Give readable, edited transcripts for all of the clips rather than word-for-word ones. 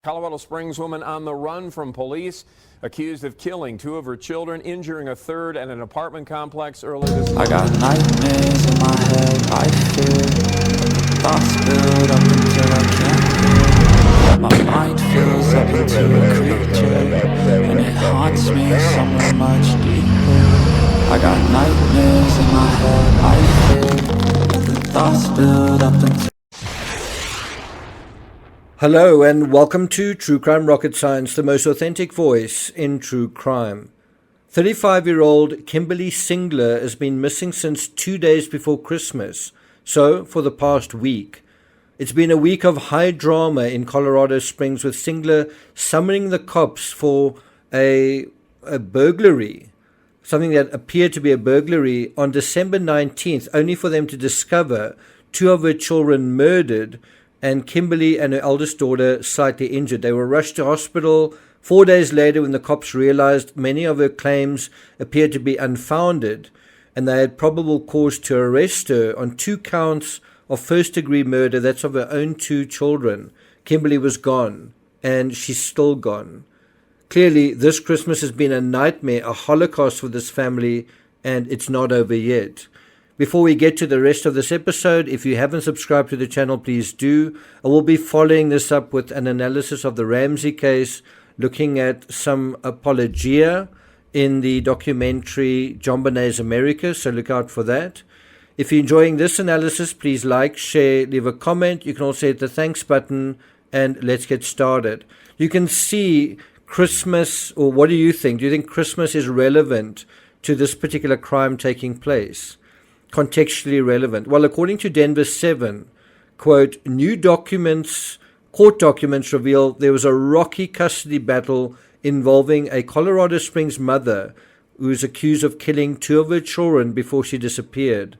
Colorado Springs woman on the run from police, accused of killing two of her children, injuring a third at an apartment complex earlier this month. I got nightmares in my head, I fear thoughts build up until I can't hear. My mind fills up into a creature, and it haunts me somewhere much deeper. I got nightmares in my head, I fear the thoughts build up until. Hello and welcome to True Crime Rocket Science, the most authentic voice in true crime. 35-year-old Kimberlee Singler has been missing since 2 days before Christmas, so for the past week. It's been a week of high drama in Colorado Springs, with Singler summoning the cops for a burglary, something that appeared to be a burglary, on December 19th, only for them to discover two of her children murdered and Kimberlee and her eldest daughter slightly injured. They were rushed to hospital 4 days later when the cops realized many of her claims appeared to be unfounded, and they had probable cause to arrest her on 2 counts of first-degree murder. That's of her own 2 children. Kimberlee was gone, and she's still gone. Clearly, this Christmas has been a nightmare, a holocaust for this family, and it's not over yet. Before we get to the rest of this episode, if you haven't subscribed to the channel, please do. I will be following this up with an analysis of the Ramsey case, looking at some apologia in the documentary JonBenét's America, so look out for that. If you're enjoying this analysis, please like, share, leave a comment. You can also hit the thanks button, and let's get started. You can see Christmas, or what do you think? Do you think Christmas is relevant to this particular crime taking place? Contextually relevant? Well, according to Denver 7, quote, new documents, court documents reveal there was a rocky custody battle involving a Colorado Springs mother who is accused of killing 2 of her children before she disappeared.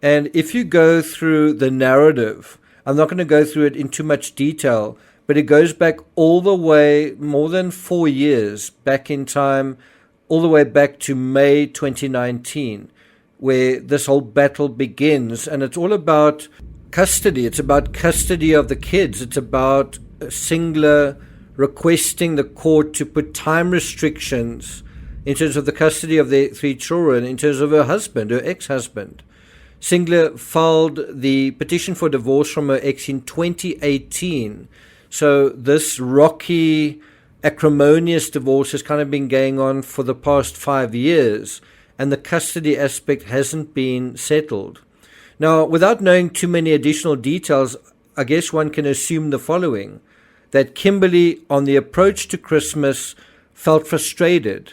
And if you go through the narrative, I'm not going to go through it in too much detail, but it goes back all the way, more than 4 years back in time, all the way back to May 2019. Where this whole battle begins, and it's all about custody. It's about custody of the kids. It's about Singler requesting the court to put time restrictions in terms of the custody of their 3 children, in terms of her husband, her ex-husband. Singler filed the petition for divorce from her ex in 2018. So this rocky, acrimonious divorce has kind of been going on for the past 5 years. And the custody aspect hasn't been settled. Now, without knowing too many additional details, I guess one can assume the following: that Kimberlee, on the approach to Christmas, felt frustrated,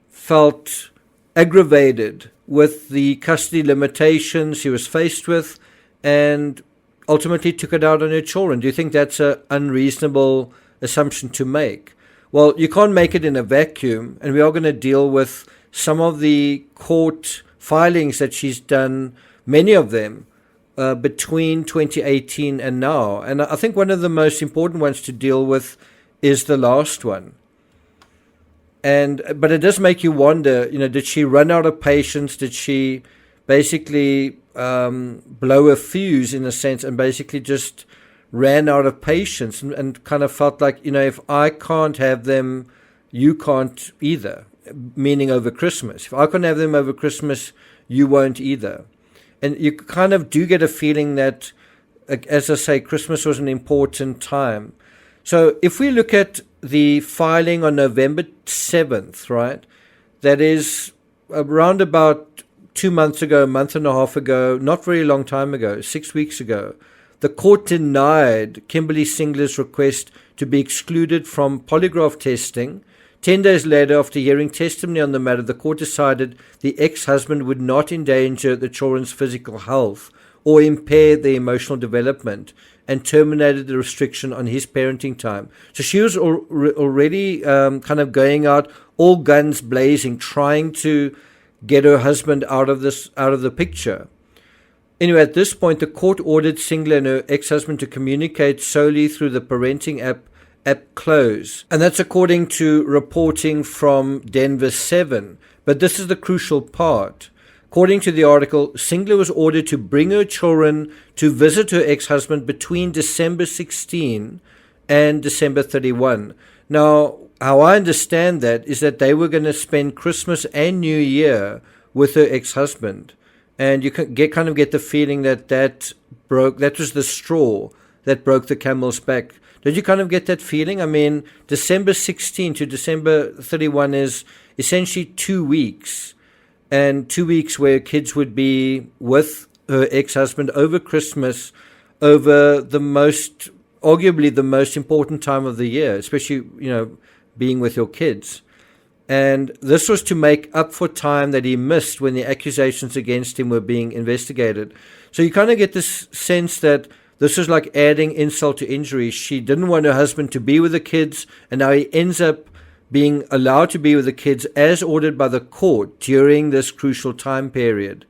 felt aggravated with the custody limitations she was faced with, and ultimately took it out on her children. Do you think that's an unreasonable assumption to make? Well, you can't make it in a vacuum, and we are going to deal with some of the court filings that she's done, many of them, between 2018 and now. And I think one of the most important ones to deal with is the last one. But it does make you wonder, did she run out of patience? Did she basically blow a fuse, in a sense, and basically just ran out of patience and kind of felt like, if I can't have them, you can't either? Meaning over Christmas. If I can't have them over Christmas, you won't either. And you kind of do get a feeling that, as I say, Christmas was an important time. So if we look at the filing on November 7th, right, that is around about 2 months ago, a month and a half ago, not very long time ago, 6 weeks ago, the court denied Kimberlee Singler's request to be excluded from polygraph testing. 10 days later, after hearing testimony on the matter, the court decided the ex-husband would not endanger the children's physical health or impair their emotional development, and terminated the restriction on his parenting time. So she was already kind of going out, all guns blazing, trying to get her husband out of the picture. Anyway, at this point, the court ordered Singler and her ex-husband to communicate solely through the parenting app Close. And that's according to reporting from Denver 7. But this is the crucial part. According to the article, Singler was ordered to bring her children to visit her ex-husband between December 16 and December 31. Now, how I understand that is that they were going to spend Christmas and New Year with her ex-husband. And you can kind of get the feeling that was the straw that broke the camel's back. Did you kind of get that feeling? I mean, December 16 to December 31 is essentially 2 weeks, and 2 weeks where kids would be with her ex-husband over Christmas, over arguably the most important time of the year, especially, being with your kids. And this was to make up for time that he missed when the accusations against him were being investigated. So you kind of get this sense that this is like adding insult to injury. She didn't want her husband to be with the kids, and now he ends up being allowed to be with the kids as ordered by the court during this crucial time period.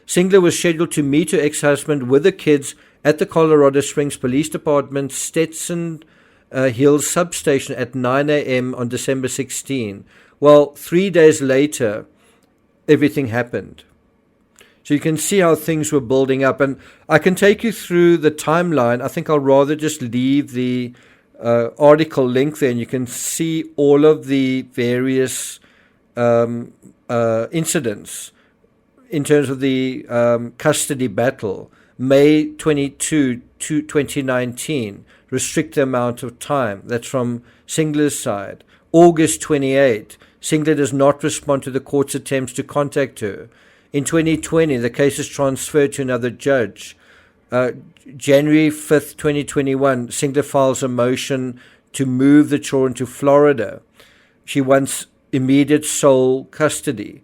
Singler was scheduled to meet her ex-husband with the kids at the Colorado Springs Police Department Stetson Hills substation at 9 a.m. on December 16. Well, 3 days later, everything happened. So you can see how things were building up. And I can take you through the timeline. I think I'll rather just leave the article link there, and you can see all of the various incidents in terms of the custody battle. May 22, 2019, restrict the amount of time. That's from Singler's side. August 28, Singler does not respond to the court's attempts to contact her. In 2020, the case is transferred to another judge. January 5th, 2021, Singler files a motion to move the children to Florida. She wants immediate sole custody.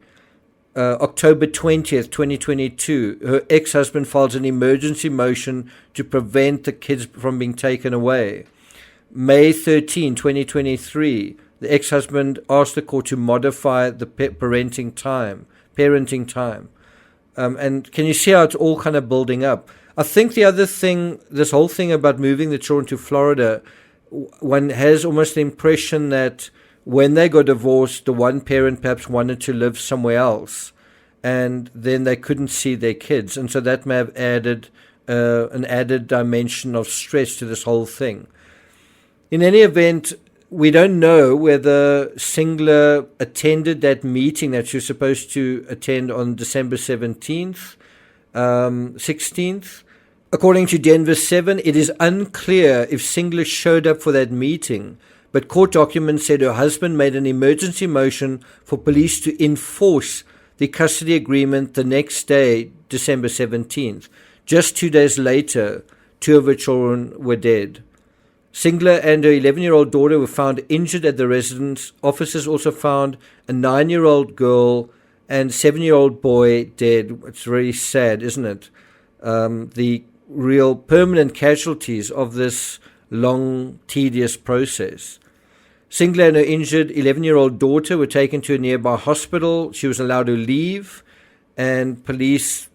October 20th, 2022, her ex-husband files an emergency motion to prevent the kids from being taken away. May 13, 2023, the ex-husband asked the court to modify the parenting time. And can you see how it's all kind of building up? I think the other thing, this whole thing about moving the children to Florida, one has almost the impression that when they got divorced, the one parent perhaps wanted to live somewhere else, and then they couldn't see their kids. And so that may have added an added dimension of stress to this whole thing. In any event, we don't know whether Singler attended that meeting that she was supposed to attend on December 17th, 16th. According to Denver 7, it is unclear if Singler showed up for that meeting, but court documents said her husband made an emergency motion for police to enforce the custody agreement the next day, December 17th. Just 2 days later, 2 of her children were dead. Singler and her 11-year-old daughter were found injured at the residence. Officers also found a 9-year-old girl and 7-year-old boy dead. It's really sad, isn't it? The real permanent casualties of this long, tedious process. Singler and her injured 11-year-old daughter were taken to a nearby hospital. She was allowed to leave, and police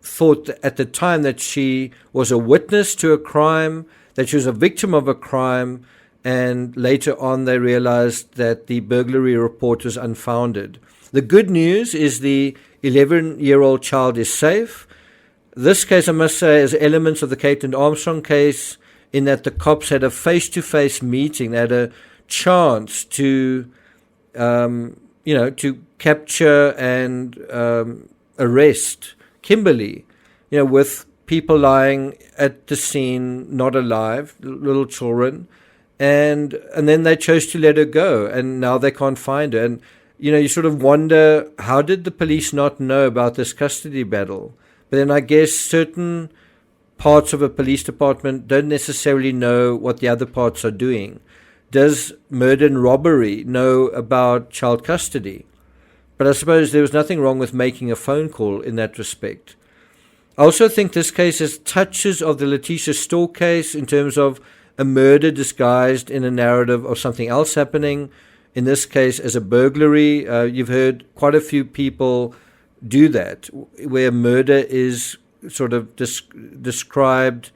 thought at the time that she was a witness to a crime, that she was a victim of a crime, and later on they realized that the burglary report was unfounded. The good news is the 11-year-old child is safe. This case, I must say, is elements of the Caitlin Armstrong case in that the cops had a face-to-face meeting. They had a chance to, to capture and arrest Kimberlee, with people lying at the scene, not alive, little children, and then they chose to let her go, and now they can't find her. And you sort of wonder, how did the police not know about this custody battle? But then I guess certain parts of a police department don't necessarily know what the other parts are doing. Does murder and robbery know about child custody? But I suppose there was nothing wrong with making a phone call in that respect. I also think this case has touches of the Letitia Storr case in terms of a murder disguised in a narrative of something else happening. In this case, as a burglary, you've heard quite a few people do that, where murder is sort of described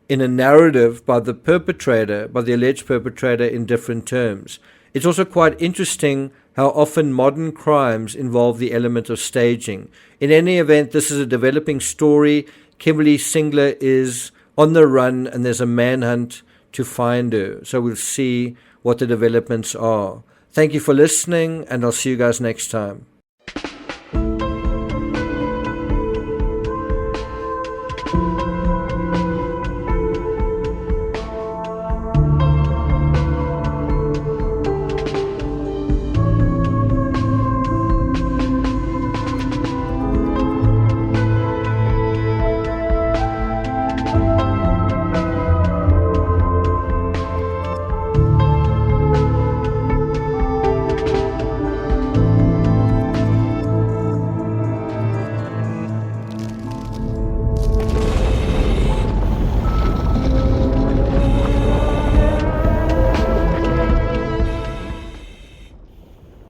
in a narrative by the perpetrator, by the alleged perpetrator, in different terms. It's also quite interesting how often modern crimes involve the element of staging. In any event, this is a developing story. Kimberlee Singler is on the run, and there's a manhunt to find her. So we'll see what the developments are. Thank you for listening, and I'll see you guys next time.